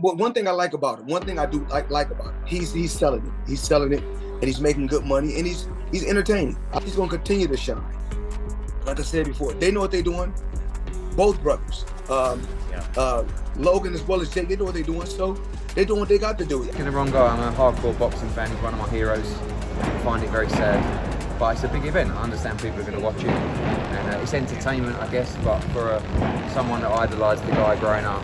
one thing I like about him, one thing I do like about him, he's selling it. He's selling it, and he's making good money, and he's entertaining. He's gonna continue to shine. Like I said before, they know what they're doing. Both brothers, Logan as well as Jake, they know what they're doing. So they're doing what they got to do. In the wrong guy. I'm a hardcore boxing fan. He's one of my heroes. I find it very sad, but it's a big event. I understand people are going to watch it, and it's entertainment, I guess. But for someone that idolised the guy growing up,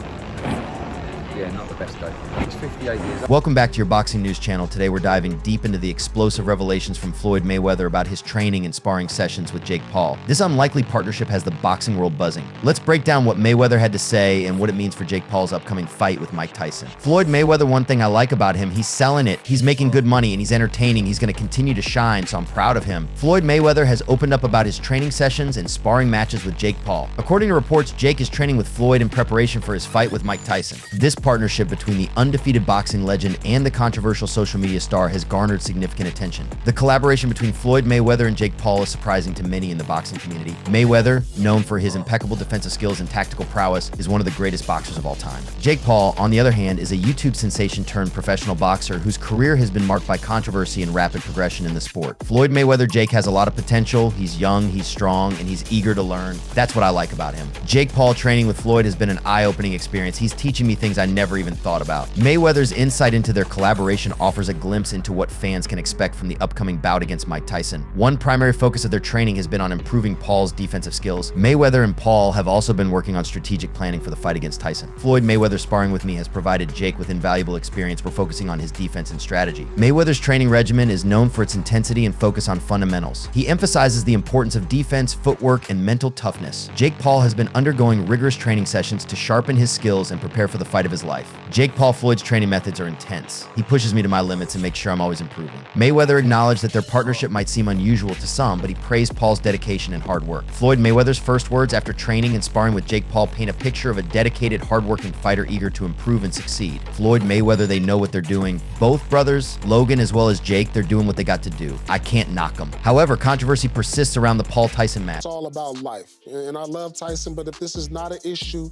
yeah, not the best day. He's 58 years old. Welcome back to your Boxing News channel. Today we're diving deep into the explosive revelations from Floyd Mayweather about his training and sparring sessions with Jake Paul. This unlikely partnership has the boxing world buzzing. Let's break down what Mayweather had to say and what it means for Jake Paul's upcoming fight with Mike Tyson. Floyd Mayweather, one thing I like about him, he's selling it. He's making good money and he's entertaining. He's going to continue to shine, so I'm proud of him. Floyd Mayweather has opened up about his training sessions and sparring matches with Jake Paul. According to reports, Jake is training with Floyd in preparation for his fight with Mike Tyson. This partnership between the undefeated boxing legend and the controversial social media star has garnered significant attention. The collaboration between Floyd Mayweather and Jake Paul is surprising to many in the boxing community. Mayweather, known for his impeccable defensive skills and tactical prowess, is one of the greatest boxers of all time. Jake Paul, on the other hand, is a YouTube sensation turned professional boxer whose career has been marked by controversy and rapid progression in the sport. Floyd Mayweather Jake has a lot of potential. He's young, he's strong, and he's eager to learn. That's what I like about him. Jake Paul training with Floyd has been an eye-opening experience. He's teaching me things I never even thought about. Mayweather's insight into their collaboration offers a glimpse into what fans can expect from the upcoming bout against Mike Tyson. One primary focus of their training has been on improving Paul's defensive skills. Mayweather and Paul have also been working on strategic planning for the fight against Tyson. Floyd Mayweather sparring with me has provided Jake with invaluable experience for focusing on his defense and strategy. Mayweather's training regimen is known for its intensity and focus on fundamentals. He emphasizes the importance of defense, footwork, and mental toughness. Jake Paul has been undergoing rigorous training sessions to sharpen his skills and prepare for the fight of his life. Jake Paul Floyd's training methods are intense. He pushes me to my limits and makes sure I'm always improving. Mayweather acknowledged that their partnership might seem unusual to some, but he praised Paul's dedication and hard work. Floyd Mayweather's first words after training and sparring with Jake Paul paint a picture of a dedicated, hardworking fighter eager to improve and succeed. Floyd Mayweather, they know what they're doing. Both brothers, Logan as well as Jake, they're doing what they got to do. I can't knock them. However, controversy persists around the Paul-Tyson match. It's all about life, and I love Tyson, but if this is not an issue,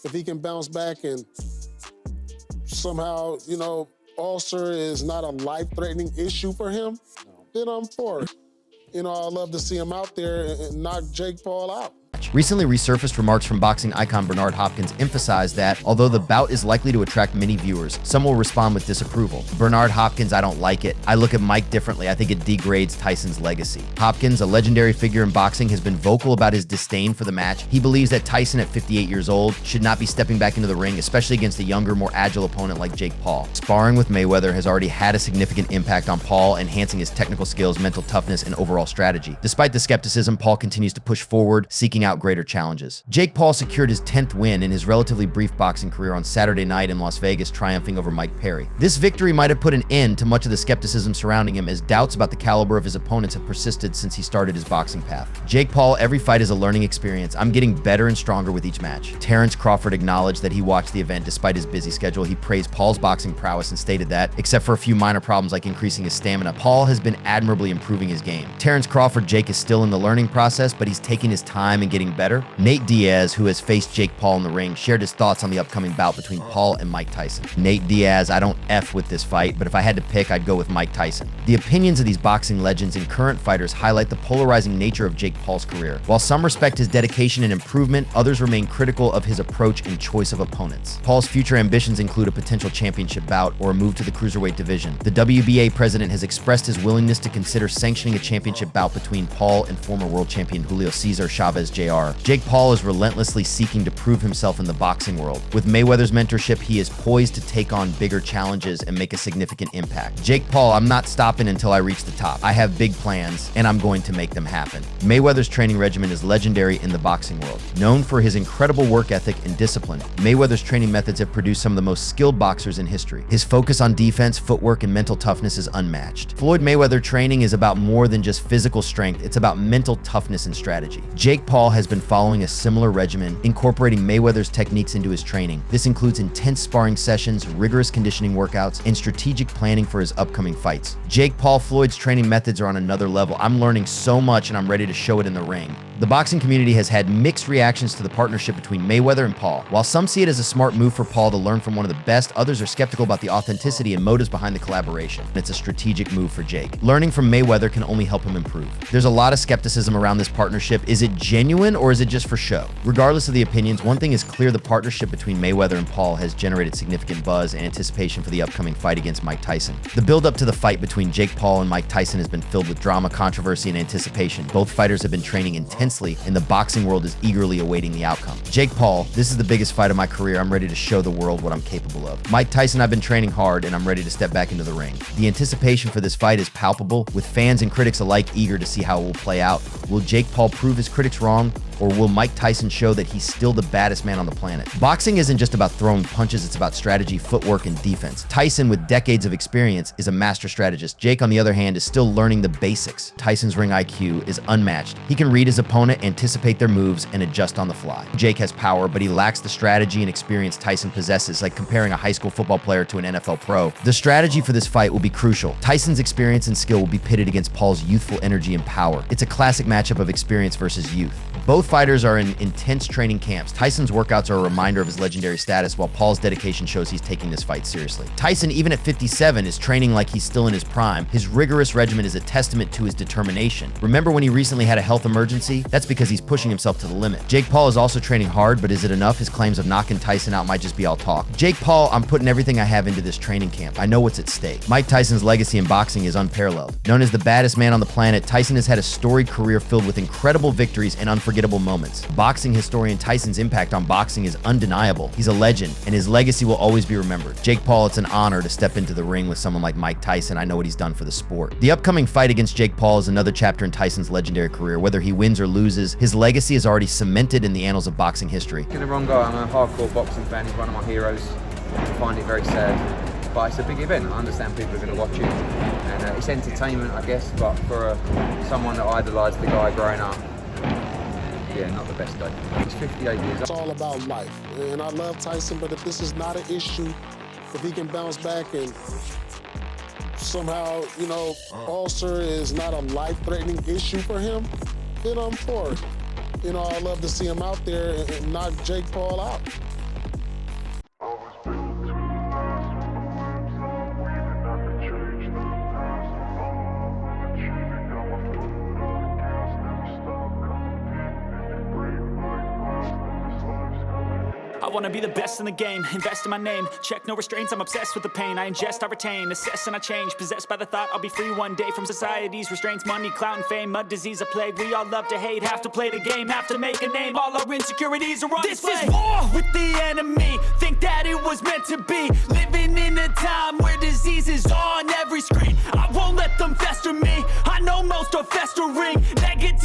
if he can bounce back and somehow, ulcer is not a life-threatening issue for him, then I'm for it. I'd love to see him out there and knock Jake Paul out. Recently resurfaced remarks from boxing icon Bernard Hopkins emphasized that, although the bout is likely to attract many viewers, some will respond with disapproval. Bernard Hopkins, I don't like it. I look at Mike differently. I think it degrades Tyson's legacy. Hopkins, a legendary figure in boxing, has been vocal about his disdain for the match. He believes that Tyson, at 58 years old, should not be stepping back into the ring, especially against a younger, more agile opponent like Jake Paul. Sparring with Mayweather has already had a significant impact on Paul, enhancing his technical skills, mental toughness, and overall strategy. Despite the skepticism, Paul continues to push forward, seeking out greater challenges. Jake Paul secured his 10th win in his relatively brief boxing career on Saturday night in Las Vegas, triumphing over Mike Perry. This victory might have put an end to much of the skepticism surrounding him, as doubts about the caliber of his opponents have persisted since he started his boxing path. Jake Paul, every fight is a learning experience. I'm getting better and stronger with each match. Terrence Crawford acknowledged that he watched the event despite his busy schedule. He praised Paul's boxing prowess and stated that, except for a few minor problems like increasing his stamina, Paul has been admirably improving his game. Terrence Crawford, Jake is still in the learning process, but he's taking his time and getting better. Nate Diaz, who has faced Jake Paul in the ring, shared his thoughts on the upcoming bout between Paul and Mike Tyson. Nate Diaz, I don't F with this fight, but if I had to pick, I'd go with Mike Tyson. The opinions of these boxing legends and current fighters highlight the polarizing nature of Jake Paul's career. While some respect his dedication and improvement, others remain critical of his approach and choice of opponents. Paul's future ambitions include a potential championship bout or a move to the cruiserweight division. The WBA president has expressed his willingness to consider sanctioning a championship bout between Paul and former world champion Julio Cesar Chavez Jr. Jake Paul is relentlessly seeking to prove himself in the boxing world. With Mayweather's mentorship, he is poised to take on bigger challenges and make a significant impact. Jake Paul, I'm not stopping until I reach the top. I have big plans, and I'm going to make them happen. Mayweather's training regimen is legendary in the boxing world. Known for his incredible work ethic and discipline, Mayweather's training methods have produced some of the most skilled boxers in history. His focus on defense, footwork, and mental toughness is unmatched. Floyd Mayweather training is about more than just physical strength. It's about mental toughness and strategy. Jake Paul has been following a similar regimen, incorporating Mayweather's techniques into his training. This includes intense sparring sessions, rigorous conditioning workouts, and strategic planning for his upcoming fights. Jake Paul Floyd's training methods are on another level. I'm learning so much and I'm ready to show it in the ring. The boxing community has had mixed reactions to the partnership between Mayweather and Paul. While some see it as a smart move for Paul to learn from one of the best, others are skeptical about the authenticity and motives behind the collaboration. It's a strategic move for Jake. Learning from Mayweather can only help him improve. There's a lot of skepticism around this partnership. Is it genuine or is it just for show? Regardless of the opinions, one thing is clear: the partnership between Mayweather and Paul has generated significant buzz and anticipation for the upcoming fight against Mike Tyson. The build-up to the fight between Jake Paul and Mike Tyson has been filled with drama, controversy, and anticipation. Both fighters have been training intensely, and the boxing world is eagerly awaiting the outcome. Jake Paul: this is the biggest fight of my career. I'm ready to show the world what I'm capable of. Mike Tyson: I've been training hard, and I'm ready to step back into the ring. The anticipation for this fight is palpable, with fans and critics alike eager to see how it will play out. Will Jake Paul prove his critics wrong, or will Mike Tyson show that he's still the baddest man on the planet? Boxing isn't just about throwing punches, it's about strategy, footwork, and defense. Tyson, with decades of experience, is a master strategist. Jake, on the other hand, is still learning the basics. Tyson's ring IQ is unmatched. He can read his opponent, anticipate their moves, and adjust on the fly. Jake has power, but he lacks the strategy and experience Tyson possesses, like comparing a high school football player to an NFL pro. The strategy for this fight will be crucial. Tyson's experience and skill will be pitted against Paul's youthful energy and power. It's a classic matchup of experience versus youth. Both fighters are in intense training camps. Tyson's workouts are a reminder of his legendary status, while Paul's dedication shows he's taking this fight seriously. Tyson, even at 57, is training like he's still in his prime. His rigorous regimen is a testament to his determination. Remember when he recently had a health emergency? That's because he's pushing himself to the limit. Jake Paul is also training hard, but is it enough? His claims of knocking Tyson out might just be all talk. Jake Paul: I'm putting everything I have into this training camp. I know what's at stake. Mike Tyson's legacy in boxing is unparalleled. Known as the baddest man on the planet, Tyson has had a storied career filled with incredible victories and unforgettable moments. Boxing historian Tyson's impact on boxing is undeniable. He's a legend, and his legacy will always be remembered. Jake Paul: it's an honor to step into the ring with someone like Mike Tyson. I know what he's done for the sport. The upcoming fight against Jake Paul is another chapter in Tyson's legendary career. Whether he wins or loses, his legacy is already cemented in the annals of boxing history. The wrong guy. I'm a hardcore boxing fan. He's one of my heroes. I find it very sad, but it's a big event. I understand people are going to watch it, and it's entertainment, I guess. But for someone that idolised the guy growing up, yeah, not the best day. He's 58 years old. It's all about life, and I love Tyson. But if this is not an issue, if he can bounce back and somehow, ulcer is not a life-threatening issue for him, then I'm for it. I'd love to see him out there and knock Jake Paul out. I wanna be the best in the game, invest in my name, check no restraints, I'm obsessed with the pain, I ingest, I retain, assess and I change, possessed by the thought I'll be free one day from society's restraints, money, clout and fame, mud, disease, a plague, we all love to hate, have to play the game, have to make a name, all our insecurities are on display. This is war with the enemy, think that it was meant to be, living in a time where disease is on every screen, I won't let them fester me, I know most are festering, negative